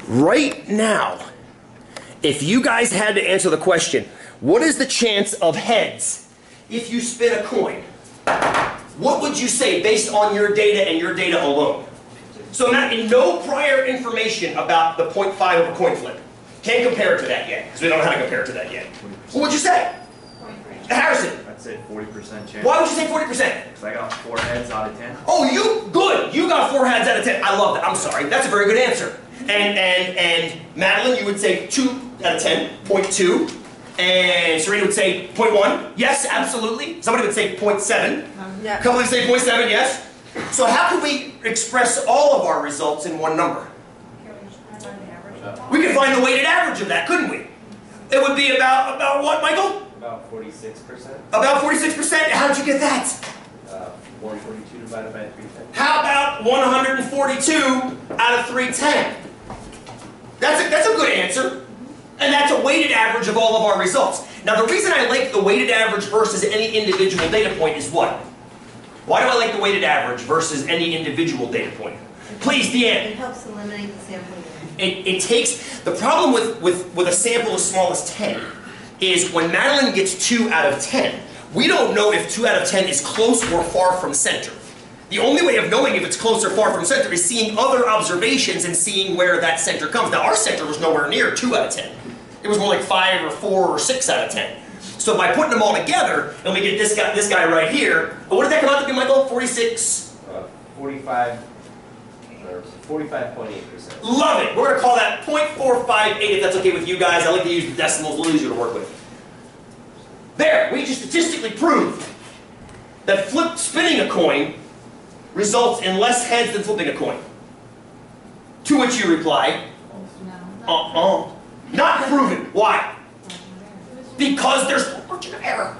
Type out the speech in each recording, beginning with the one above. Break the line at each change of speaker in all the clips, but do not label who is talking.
Right now, if you guys had to answer the question, what is the chance of heads if you spin a coin? What would you say based on your data and your data alone? So not in no prior information about the 0.5 of a coin flip. Can't compare it to that yet, because we don't know how to compare it to that yet. What would you say? Harrison?
I'd say 40% chance.
Why would you say 40%?
Because I got 4 heads out of 10.
Oh, good. You got 4 heads out of 10. I love that. I'm sorry. That's a very good answer. And Madeline, you would say 2 out of 10, 0.2. And Serena would say 0.1. Yes, absolutely. Somebody would say 0.7.
Yeah.
A couple would say 0.7, yes. So how can we express all of our results in one number? We could find the weighted average of that, couldn't we? It would be about what, Michael?
About 46%.
About 46%? How did you get that?
142 divided by 310.
How about 142 out of 310? That's a good answer. And that's a weighted average of all of our results. Now the reason I like the weighted average versus any individual data point is what? Why do I like the weighted average versus any individual data point? Please, Deanne.
It helps eliminate the sampling.
It takes, the problem with a sample as small as 10 is when Madeline gets 2 out of 10, we don't know if 2 out of 10 is close or far from center. The only way of knowing if it's close or far from center is seeing other observations and seeing where that center comes. Now our center was nowhere near 2 out of 10. It was more like 5 or 4 or 6 out of 10. So by putting them all together, and we get this guy right here, what did that come out to be, Michael? 46?
45, or 45.8%.
Love it. We're going to call that 0.458 if that's okay with you guys. I like to use the decimals, a little easier to work with. There, we just statistically proved that spinning a coin results in less heads than flipping a coin. To which you reply, not proven. Why? Because there's a margin of error.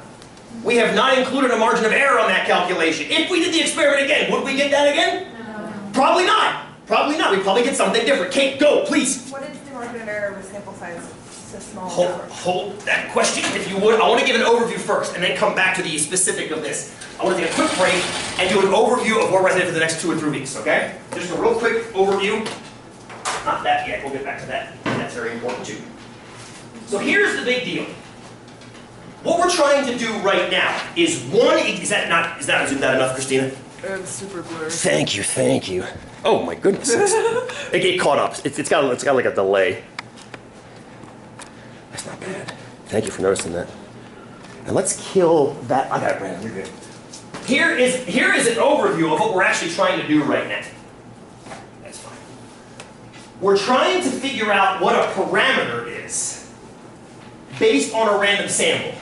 We have not included a margin of error on that calculation. If we did the experiment again, would we get that again?
No.
Probably not. Probably not. We'd probably get something different. Kate, go, please.
What is the margin of error with sample size so small?
Hold that question, if you would. I want to give an overview first, and then come back to the specific of this. I want to take a quick break and do an overview of what we're going to do for the next 2 or 3 weeks, okay? Just a real quick overview. Not that yet. We'll get back to that. That's very important, too. So here's the big deal. What we're trying to do right now is is that zoomed out enough, Christina?
It's super blurry.
Thank you. Oh my goodness. It get caught up. It's got like a delay. That's not bad. Thank you for noticing that. And let's kill that. I got it, Brandon. You're good. Here is an overview of what we're actually trying to do right now. That's fine. We're trying to figure out what a parameter is based on a random sample.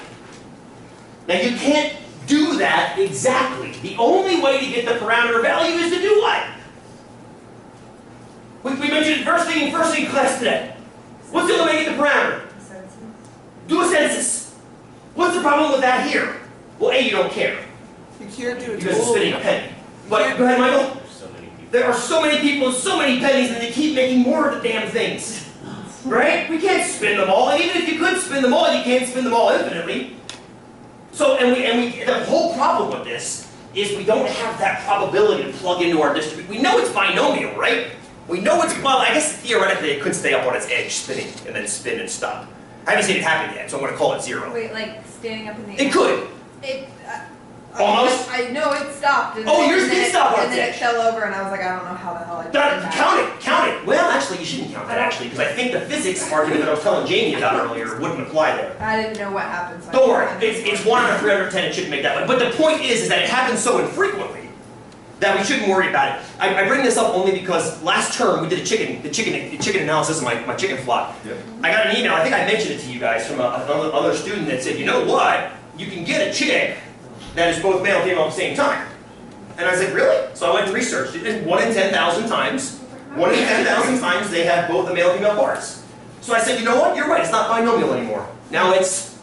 Now you can't do that exactly. The only way to get the parameter value is to do what? We mentioned it first thing in class today. What's the only way to get the parameter? Do a census. What's the problem with that here? Well, A, you don't care.
You can't do it.
Because it's spinning a penny. But go ahead, Michael. There are so many people, so many pennies, and they keep making more of the damn things. Right? We can't spin them all. And even if you could spin them all, you can't spin them all infinitely. So, the whole problem with this is we don't have that probability to plug into our distribution. We know it's binomial, right? We know it's, well, I guess theoretically it could stay up on its edge spinning and then spin and stop. I haven't seen it happen yet, so I'm going to call it 0.
Wait, like standing up in the
It could. Almost?
I know it stopped. And
Oh,
then,
yours
and
did
then
stop on
And
its
then
edge.
it fell over, and I was like, I don't know how the hell I did that.
Count it. Well, actually, you shouldn't count that, actually, because I think the physics argument that I was telling Jamie about earlier wouldn't apply there.
I didn't know what happened. So
Don't worry, it's 1 out of 310, it shouldn't make that one. But the point is that it happens so infrequently that we shouldn't worry about it. I bring this up only because last term we did the chicken analysis of my chicken flock.
Yep.
I got an email, I think I mentioned it to you guys, from another student that said, you know what? You can get a chick that is both male and female at the same time. And I said, really? So I went and researched it. And 1 in 10,000 times, 1 in 10,000 times they have both the male and female parts. So I said, you know what? You're right, it's not binomial anymore. Now it's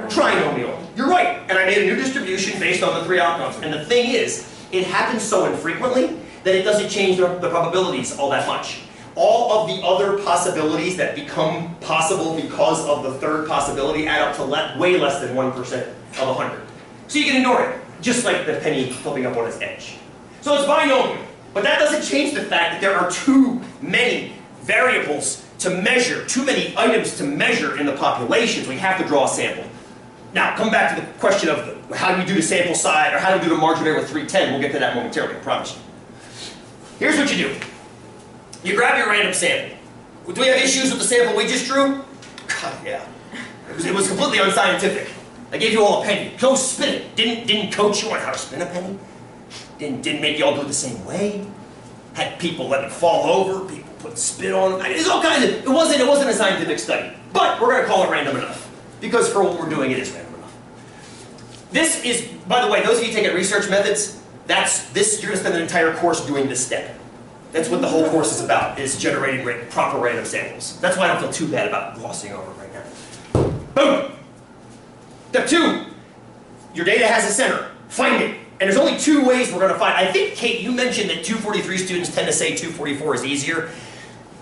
trinomial. You're right. And I made a new distribution based on the 3 outcomes. And the thing is, it happens so infrequently that it doesn't change the probabilities all that much. All of the other possibilities that become possible because of the third possibility add up to way less than 1% of 100. So you can ignore it, just like the penny flipping up on its edge. So it's binomial, but that doesn't change the fact that there are too many variables to measure, too many items to measure in the populations, we have to draw a sample. Now, come back to the question of how do we do the sample size, or how do we do the margin of error with 310, we'll get to that momentarily, I promise you. Here's what you do. You grab your random sample. Do we have issues with the sample we just drew? God, yeah. It was completely unscientific. I gave you all a penny. Go spin it. Didn't coach you on how to spin a penny. Didn't make you all do it the same way. Had people let it fall over. People put spit on them. I mean, there's all kinds of. It wasn't a scientific study. But we're going to call it random enough because for what we're doing, it is random enough. This is, by the way, those of you taking research methods. You're going to spend an entire course doing this step. That's what the whole course is about, is generating proper random samples. That's why I don't feel too bad about glossing over it right now. Boom! Step 2, your data has a center. Find it. And there's only 2 ways we're going to find. I think, Kate, you mentioned that 243 students tend to say 244 is easier.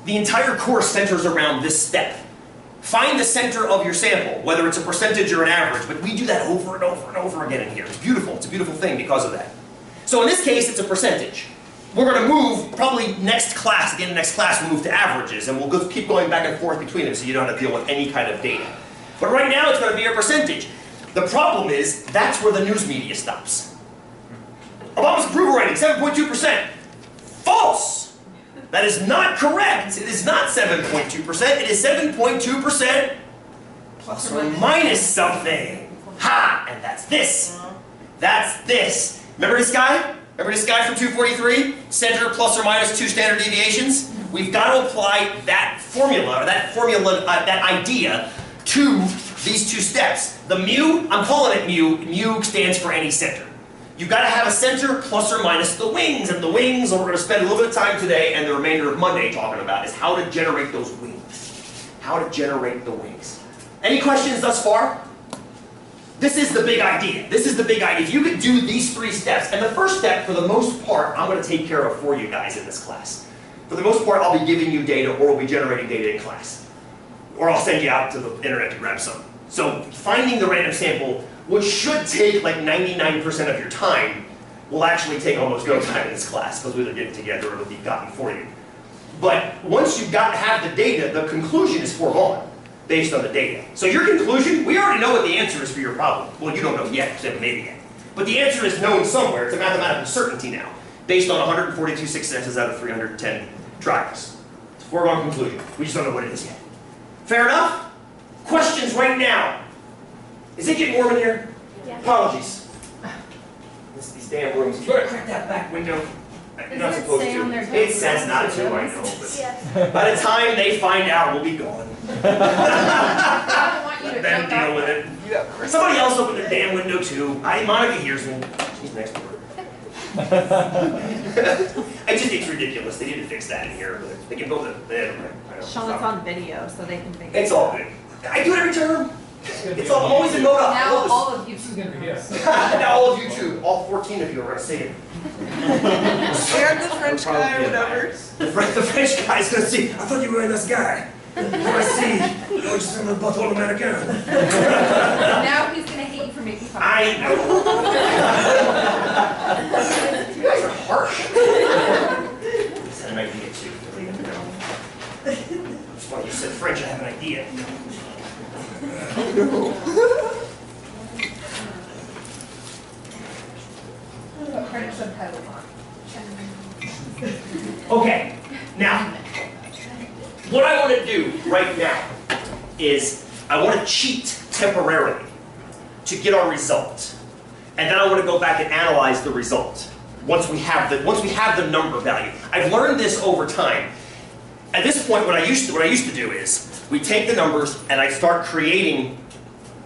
The entire course centers around this step. Find the center of your sample, whether it's a percentage or an average, but we do that over and over and over again in here. It's beautiful. It's a beautiful thing because of that. So in this case, it's a percentage. We're going to move, probably next class, at the end of next class, we'll move to averages, and we'll keep going back and forth between them so you don't have to deal with any kind of data. But right now, it's going to be a percentage. The problem is, that's where the news media stops. Obama's approval rating, 7.2%. False! That is not correct. It is not 7.2%. It is 7.2% plus or minus something. Ha! And that's this. That's this. Remember this guy? Remember this guy from 243? Center plus or minus 2 standard deviations? We've got to apply that formula, or that idea, to these 2 steps. The mu, I'm calling it mu. Mu stands for any center. You've got to have a center plus or minus the wings. And the wings, what we're going to spend a little bit of time today and the remainder of Monday talking about, is how to generate those wings. How to generate the wings. Any questions thus far? This is the big idea. This is the big idea. If you could do these 3 steps, and the first step, for the most part, I'm going to take care of for you guys in this class. For the most part, I'll be giving you data, or we'll be generating data in class. Or I'll send you out to the internet to grab some. So finding the random sample, which should take like 99% of your time, will actually take almost no time in this class, because we'll either get it together or it'll be gotten for you. But once you have the data, the conclusion is foregone, based on the data. So your conclusion, we already know what the answer is for your problem. Well, you don't know yet, because you haven't made it yet. But the answer is known somewhere. It's a mathematical certainty now, based on 142 successes out of 310 trials. It's a foregone conclusion. We just don't know what it is yet. Fair enough? Questions right now? Is it getting warm in here?
Yeah.
Apologies. These damn rooms. You better crack that back window. You're not supposed to. It says not to, I know. But by the time they find out, we'll be gone.
I don't want you to
Let them
jump
deal
out.
with it. Somebody else open the damn window too. Monica hears me. She's next door. It's ridiculous. They need to fix that in here. But they can build it.
Sean, it's on video, so they can think.
It's all good. I do it every term. It's all, I'm always in mode up.
Now all of you.
Now all of you too. All 14 of you are going to see it.
And the French guy or whatever.
The French guy's going to see. I thought you were a nice guy. I see. You're just a butthole American.
Now he's gonna hate you for making fun.
I know. You guys are harsh. That might be it too. It's funny you said French. I have an idea.
French subtitles on.
Okay, now, what I want to do right now is I want to cheat temporarily to get our result. And then I want to go back and analyze the result once we have the number value. I've learned this over time. At this point, what I used to do is we take the numbers and I start creating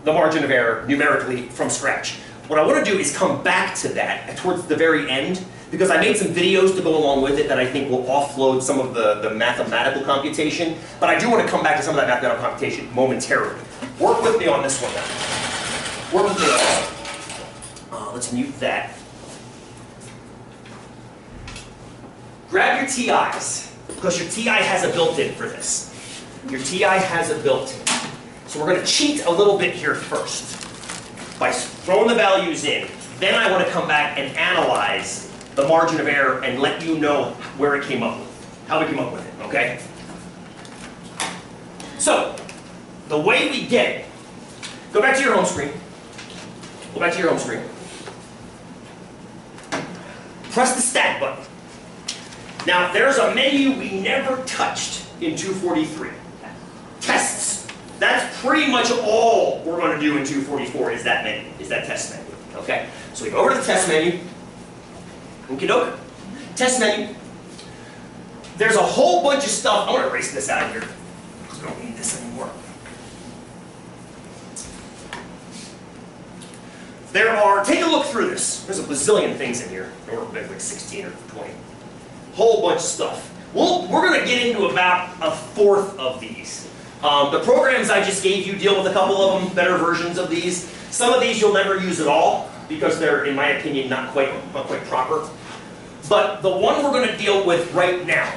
the margin of error numerically from scratch. What I want to do is come back to that towards the very end, because I made some videos to go along with it that I think will offload some of the mathematical computation, but I do want to come back to some of that mathematical computation momentarily. Work with me on this one now. Work with me on this one. Let's mute that. Grab your TIs, because your TI has a built-in for this. Your TI has a built-in. So we're going to cheat a little bit here first by throwing the values in. Then I want to come back and analyze the margin of error and let you know where it came up with, how we came up with it, okay? So, the way we get it, go back to your home screen. Go back to your home screen. Press the stat button. Now, there's a menu we never touched in 243. Tests. That's pretty much all we're going to do in 244 is that menu, is that test menu. Okay? So we go over to the test menu. Okie doke. Test menu. There's a whole bunch of stuff. I want to erase this out of here because we don't need this anymore. There are, take a look through this. There's a bazillion things in here. Or like 16 or 20. Whole bunch of stuff. We're going to get into about a fourth of these. The programs I just gave you deal with a couple of them, better versions of these. Some of these you'll never use at all because they're, in my opinion, not quite proper. But the one we're going to deal with right now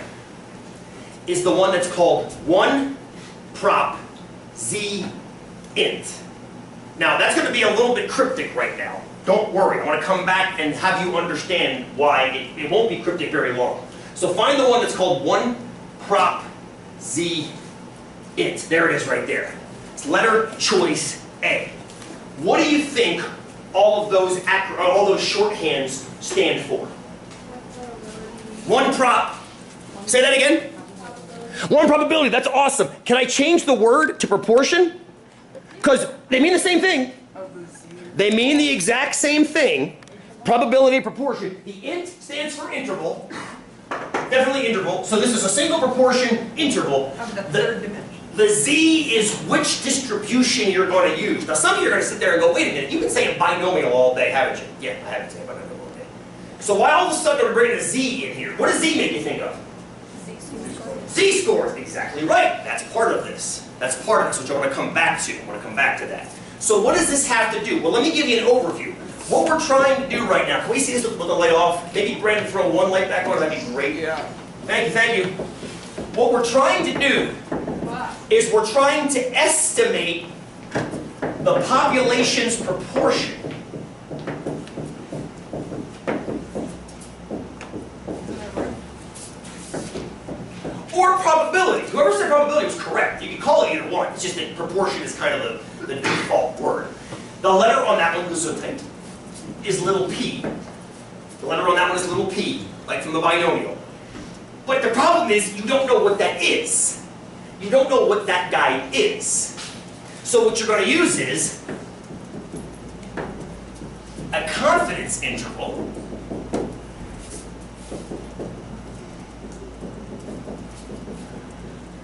is the one that's called 1 prop z int. Now that's going to be a little bit cryptic right now. Don't worry, I want to come back and have you understand why it won't be cryptic very long. So find the one that's called 1 prop z int. There it is right there. It's letter choice A. What do you think all of those shorthands stand for? 1 prop. Say that again. 1 probability. That's awesome. Can I change the word to proportion? Because they mean the same thing. They mean the exact same thing. Probability, proportion. The int stands for interval. Definitely interval. So this is a single proportion interval.
Of the third dimension.
The z is which distribution you're going to use. Now some of you are going to sit there and go, wait a minute, you've been saying binomial all day, haven't you? Yeah, I haven't said binomial all day. So why all of a sudden are we bringing a z in here? What does z make you think of? Z-scores, exactly right. That's part of this. That's part of this, which I want to come back to. I want to come back to that. So what does this have to do? Well, let me give you an overview. What we're trying to do right now, can we see this with the light off? Maybe Brandon throw one light back on, that'd be great.
Yeah.
Thank you, thank you. What we're trying to do is we're trying to estimate the population's proportion. Or probability. Whoever said probability was correct. You can call it either one. It's just that proportion is kind of the default word. The letter on that one is little p. The letter on that one is little p, like from the binomial. But the problem is you don't know what that is. You don't know what that guy is. So what you're going to use is a confidence interval.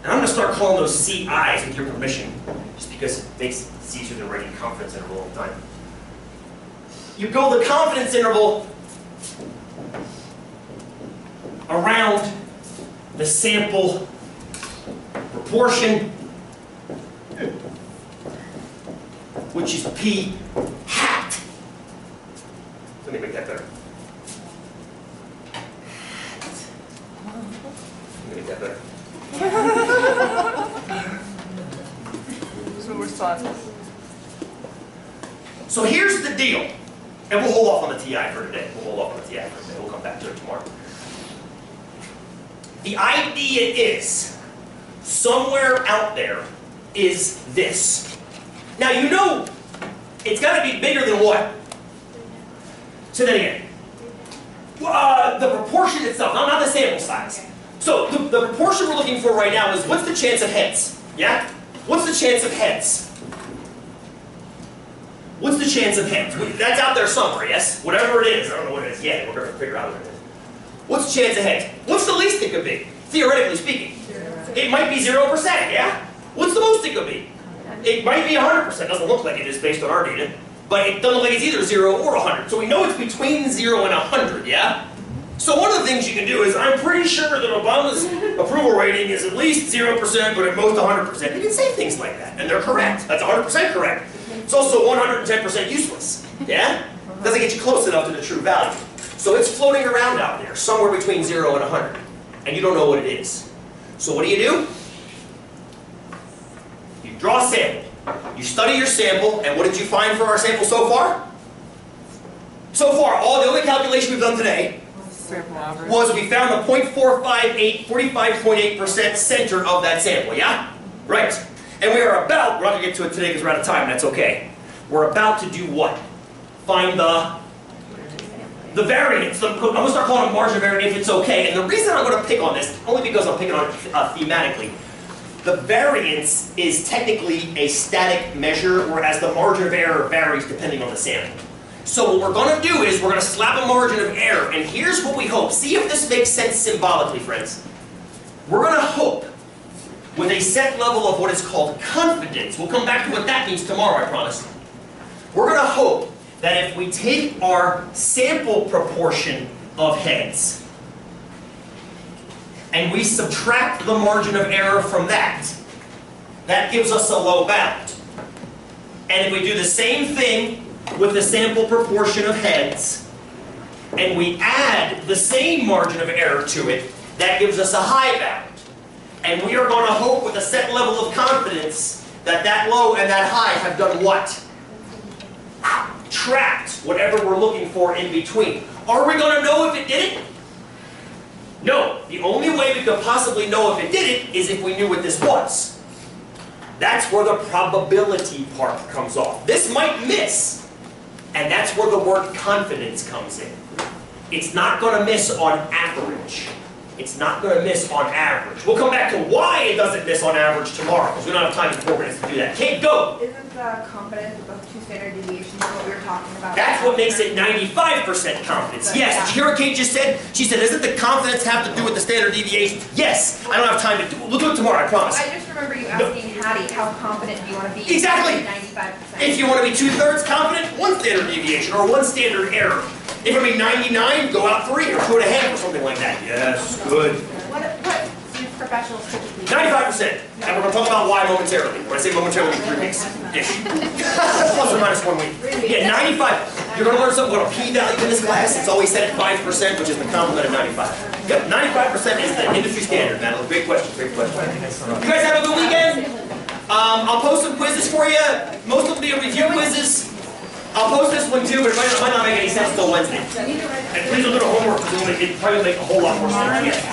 And I'm going to start calling those CIs with your permission, just because it makes it easier than writing confidence interval all the time. You build a confidence interval around the sample proportion, which is P hat. Let me make that better. Let me make that better.
So we're starting.
So here's the deal, and we'll hold off on the TI for today. We'll come back to it tomorrow. The idea is, somewhere out there is this. Now you know, it's got to be bigger than what? Say that again. The proportion itself, not the sample size. So the proportion we're looking for right now is what's the chance of heads? Yeah? What's the chance of heads? What's the chance of heads? That's out there somewhere, yes? Whatever it is, I don't know what it is yet. We're going to figure out what it is. What's the chance of heads? What's the least it could be? Theoretically speaking. It might be 0%, yeah? What's the most it could be? It might be 100%. Doesn't look like it is based on our data. But it doesn't look like it's either 0 or 100. So we know it's between 0 and 100, yeah? So one of the things you can do is, I'm pretty sure that Obama's approval rating is at least 0%, but at most 100%. You can say things like that, and they're correct. That's 100% correct. It's also 110% useless, yeah? Doesn't get you close enough to the true value. So it's floating around out there, somewhere between 0 and 100, and you don't know what it is. So what do? You draw a sample. You study your sample, and what did you find for our sample so far? So far, the only calculation we've done today was we found the 0.458, 45.8% center of that sample, yeah? Right. And we are about, we're not going to get to it today because we're out of time, that's okay. We're about to do what? Find the variance. I'm going to start calling it margin of error if it's okay. And the reason I'm going to pick on this, only because I'm picking on it thematically, the variance is technically a static measure, whereas the margin of error varies depending on the sample. So what we're going to do is we're going to slap a margin of error, and here's what we hope. See if this makes sense symbolically, friends. We're going to hope with a set level of what is called confidence. We'll come back to what that means tomorrow, I promise. We're going to hope that if we take our sample proportion of heads and we subtract the margin of error from that, that gives us a low bound. And if we do the same thing with the sample proportion of heads, and we add the same margin of error to it, that gives us a high bound. And we are going to hope with a set level of confidence that that low and that high have done what? Trapped whatever we're looking for in between. Are we going to know if it did it? No. The only way we could possibly know if it did it is if we knew what this was. That's where the probability part comes off. This might miss. And that's where the word confidence comes in. It's not going to miss on average. It's not going to miss on average. We'll come back to why it doesn't miss on average tomorrow, because we don't have time in 4 minutes to do that. Kate, go!
Isn't the confidence of the 2 standard deviations what we were talking about?
That's what makes it 95% confidence. Yes, did you hear what Kate just said? She said, doesn't the confidence have to do with the standard deviation? Yes, I don't have time to do it. We'll do it tomorrow, I promise.
I just remember you asking Hattie, how confident do you want to be?
Exactly.
95%.
If you want to be 2/3 confident, 1 standard deviation or 1 standard error. If you want to be 99, go out 3 or 2.5 or something like that. Yes, good.
What do professionals typically do?
95%. And we're going to talk about why momentarily. When I say momentarily, 3 weeks-ish. Plus or minus 1 week. Yeah, 95. You're going to learn something about a p-value in this class. It's always set at 5%, which is the complement of 95. Yep, 95% is the industry standard, Madeline. Great question, great question. You guys have a good weekend? I'll post some quizzes for you. Most of them will be review quizzes. I'll post this one too, but it might not make any sense until Wednesday. And please don't do the homework because it'll probably make a whole lot more sense.